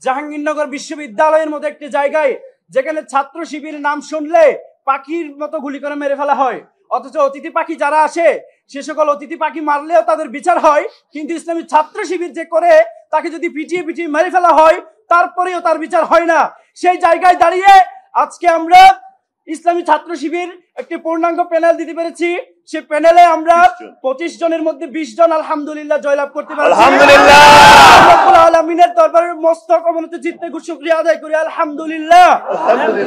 জাহাঙ্গীরনগর বিশ্ববিদ্যালয়ের মতো একটি জায়গায় যেখানে ছাত্র শিবির নাম শুনলে পাখির মতো গুলি করে মেরে ফেলা হয়, অথচ অতিথি পাখি যারা আসে সে সকল অতিথি পাখি মারলেও তাদের বিচার হয়, কিন্তু ইসলামী ছাত্র শিবির যে করে তাকে যদি পিটিয়ে পিটিয়ে মেরে ফেলা হয় তারপরেও তার বিচার হয় না। সেই জায়গায় দাঁড়িয়ে আজকে আমরা ইসলামী ছাত্র শিবির একটি পূর্ণাঙ্গ প্যানেল দিতে পেরেছি। সে প্যানেলে আমরা 25 জনের মধ্যে 20 জন আলহামদুলিল্লাহ জয়লাভ করতে পেরেছি। আলহামদুলিল্লাহ, রব্বুল আলামিনের দরবারে মস্তক অবনত চিত্তে শুকরিয়া আদায় করি আলহামদুলিল্লাহ।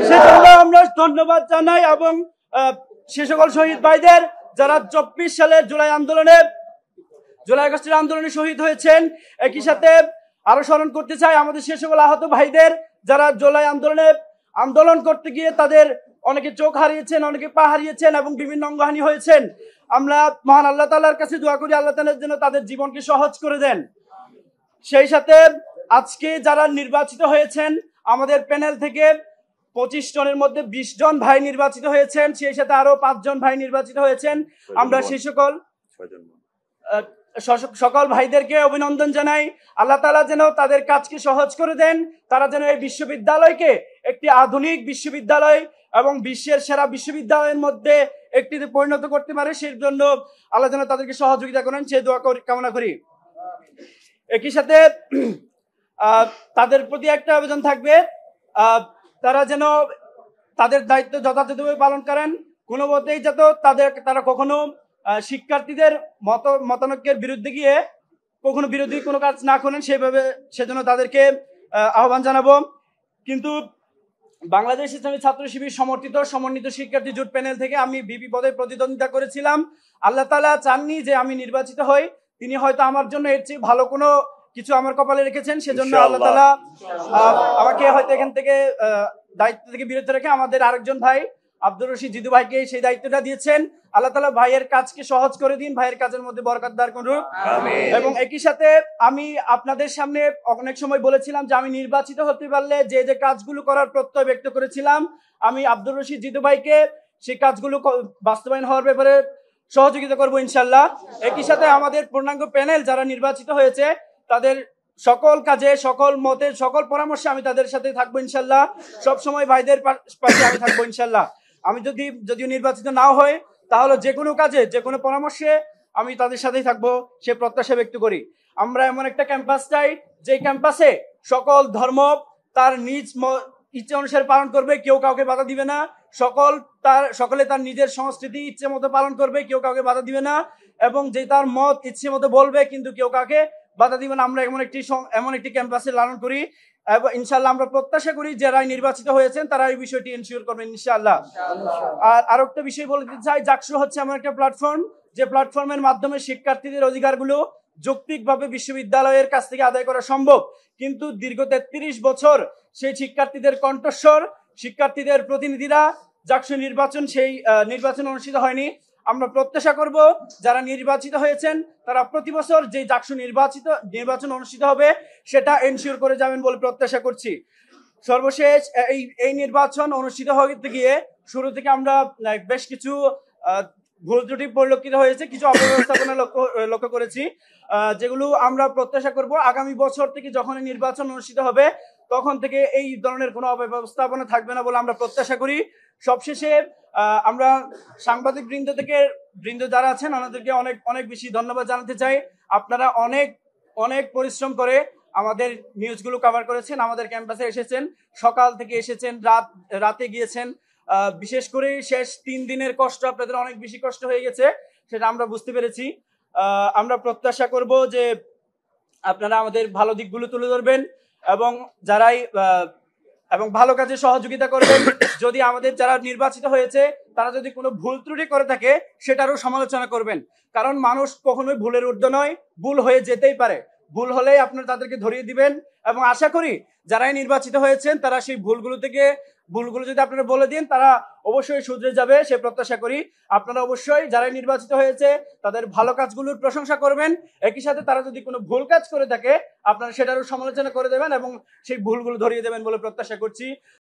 সেজন্য আমরা ধন্যবাদ জানাই এবং সে সকল শহীদ ভাইদের যারা 24 সালের জুলাই আগস্টের আন্দোলনে শহীদ হয়েছেন। একই সাথে আরো স্মরণ করতে চাই আমাদের সে সকল আহত ভাইদের যারা জুলাই আন্দোলন করতে গিয়ে তাদের অনেকে চোখ হারিয়েছেন, অনেকে পা হারিয়েছেন এবং বিভিন্ন অঙ্গহানি হয়েছেন। আমরা মহান আল্লাহ তাআলার কাছে দোয়া করি আল্লাহ তাআলা যেন তাদের জীবনকে সহজ করে দেন। সেই সাথে আজকে যারা নির্বাচিত হয়েছেন আমাদের প্যানেল থেকে 25 জনের মধ্যে 20 জন ভাই নির্বাচিত হয়েছেন, সেই সাথে আরো 5 জন ভাই নির্বাচিত হয়েছেন। আমরা সেই সকল ভাইদেরকে অভিনন্দন জানাই। আল্লাহ তাআলা যেন তাদের কাজকে সহজ করে দেন, তারা যেন এই বিশ্ববিদ্যালয়কে একটি আধুনিক বিশ্ববিদ্যালয় এবং বিশ্বের সেরা বিশ্ববিদ্যালয়ের মধ্যে একটিতে পরিণত করতে পারে, সেই জন্য আল্লাহ যেন তাদেরকে সহযোগিতা করেন সেই দোয়া কামনা করি। একই সাথে তাদের প্রতি একটা আবেদন থাকবে, তারা যেন তাদের দায়িত্ব যথাযথভাবে পালন করেন, কোনো মতেই যাতে তারা কখনো শিক্ষার্থীদের মতানৈক্যের বিরুদ্ধে গিয়ে কখনো বিরোধী কোনো কাজ না করেন, সেজন্য তাদেরকে আহ্বান জানাবো। কিন্তু বাংলাদেশ ইসলামী ছাত্র শিবির সমন্বিত শিক্ষার্থী জোট প্যানেল থেকে আমি ভিপি পদে প্রতিদ্বন্দ্বিতা করেছিলাম। আল্লাহ তাআলা চাননি যে আমি নির্বাচিত হই, তিনি হয়তো আমার জন্য এর চেয়ে ভালো কোনো কিছু আমার কপালে রেখেছেন, সেজন্য আল্লাহ তাআলা আমাকে হয়তো এখান থেকে দায়িত্ব থেকে বিরত রেখে আমাদের আরেকজন ভাই আব্দুর রশিদ জিদু ভাইকে সেই দায়িত্বটা দিয়েছেন। আল্লাহ তাআলা ভাইয়ের কাজকে সহজ করে দিন, ভাইয়ের কাজের মধ্যে বরকত দান করুন। এবং একই সাথে আমি আপনাদের সামনে অনেক সময় বলেছিলাম যে আমি নির্বাচিত হতে পারলে যে যে কাজগুলো করার প্রত্যয় ব্যক্ত করেছিলাম, আমি আব্দুর রশিদ জিদু ভাইকে সেই কাজগুলো বাস্তবায়ন হওয়ার ব্যাপারে সহযোগিতা করবো ইনশাল্লাহ। একই সাথে আমাদের পূর্ণাঙ্গ প্যানেল যারা নির্বাচিত হয়েছে তাদের সকল কাজে, সকল মতে, সকল পরামর্শে আমি তাদের সাথে থাকবো ইনশাল্লাহ। সব সময় ভাইদের পাশে আমি থাকবো ইনশাল্লাহ। আমি যদিও নির্বাচিত নাও হয় তাহলে যে কোনো কাজে, যে কোনো পরামর্শে আমি তাদের সাথেই থাকবো সে প্রত্যাশা ব্যক্ত করি। আমরা এমন একটা ক্যাম্পাস চাই যে ক্যাম্পাসে সকল ধর্ম তার নিজ ইচ্ছে অনুসারে পালন করবে, কেউ কাউকে বাধা দিবে না। সকলে তার নিজের সংস্কৃতি ইচ্ছে মতো পালন করবে, কেউ কাউকে বাধা দিবে না। এবং যে তার মত ইচ্ছে মতো বলবে, কিন্তু কেউ কাউকে বাধা দিবে না। আমরা এমন একটি ক্যাম্পাসে লালন করি এবং ইনশাআল্লাহ আমরা প্রত্যাশা করি যারা নির্বাচিত হয়েছেন তারা এই বিষয়টি এনশিওর করবেন ইনশাআল্লাহ। আর আরেকটা বিষয় বলতে চাই, জাকসু হচ্ছে এমন একটা প্ল্যাটফর্ম যে প্ল্যাটফর্মের মাধ্যমে শিক্ষার্থীদের অধিকারগুলো যৌক্তিকভাবে বিশ্ববিদ্যালয়ের কাছ থেকে আদায় করা সম্ভব, কিন্তু দীর্ঘ 33 বছর সেই শিক্ষার্থীদের কণ্ঠস্বর, শিক্ষার্থীদের প্রতিনিধিরা জাকসু নির্বাচন অনুষ্ঠিত হয়নি। আমরা প্রত্যাশা করব যারা নির্বাচিত হয়েছেন তারা প্রতি বছর যে জাকসু নির্বাচন অনুষ্ঠিত হবে সেটা এনশিওর করে যাবেন বলে প্রত্যাশা করছি। সর্বশেষ এই নির্বাচন অনুষ্ঠিত হতে গিয়ে শুরু থেকে আমরা বেশ কিছু ভুল ত্রুটি পরিলক্ষিত হয়েছে, কিছু অব্যবস্থাপনা লক্ষ্য করেছি, যেগুলো আমরা প্রত্যাশা করব আগামী বছর থেকে যখন নির্বাচন অনুষ্ঠিত হবে তখন থেকে এই ধরনের কোনো অব্যবস্থাপনা থাকবে না বলে আমরা প্রত্যাশা করি। সবশেষে আমরা সাংবাদিক বৃন্দ যারা আছেন ওনাদেরকে অনেক অনেক বেশি ধন্যবাদ জানাতে চাই। আপনারা অনেক অনেক পরিশ্রম করে আমাদের নিউজগুলো কভার করেছেন, আমাদের ক্যাম্পাসে এসেছেন, সকাল থেকে এসেছেন, রাতে গিয়েছেন। বিশেষ করে শেষ 3 দিনের কষ্ট আপনাদের অনেক বেশি কষ্ট হয়ে গেছে, সেটা আমরা বুঝতে পেরেছি। আমরা প্রত্যাশা করব যে আপনারা আমাদের ভালো দিকগুলো তুলে ধরবেন এবং ভালো কাজে সহযোগিতা করবেন। যদি আমাদের যারা নির্বাচিত হয়েছে তারা যদি কোনো ভুল ত্রুটি করে থাকে সেটারও সমালোচনা করবেন, কারণ মানুষ কখনোই ভুলের ঊর্ধ্বে নয়, ভুল হয়ে যেতেই পারে। ভুল হলেই আপনারা তাদেরকে ধরিয়ে দিবেন এবং আশা করি যারাই নির্বাচিত হয়েছেন তারা সেই ভুলগুলো যদি আপনারা বলে দিন তারা অবশ্যই শুধরে যাবে সে প্রত্যাশা করি। আপনারা অবশ্যই যারাই নির্বাচিত হয়েছে তাদের ভালো কাজগুলোর প্রশংসা করবেন, একই সাথে তারা যদি কোনো ভুল কাজ করে থাকে আপনারা সেটারও সমালোচনা করে দেবেন এবং সেই ভুলগুলো ধরিয়ে দেবেন বলে প্রত্যাশা করছি।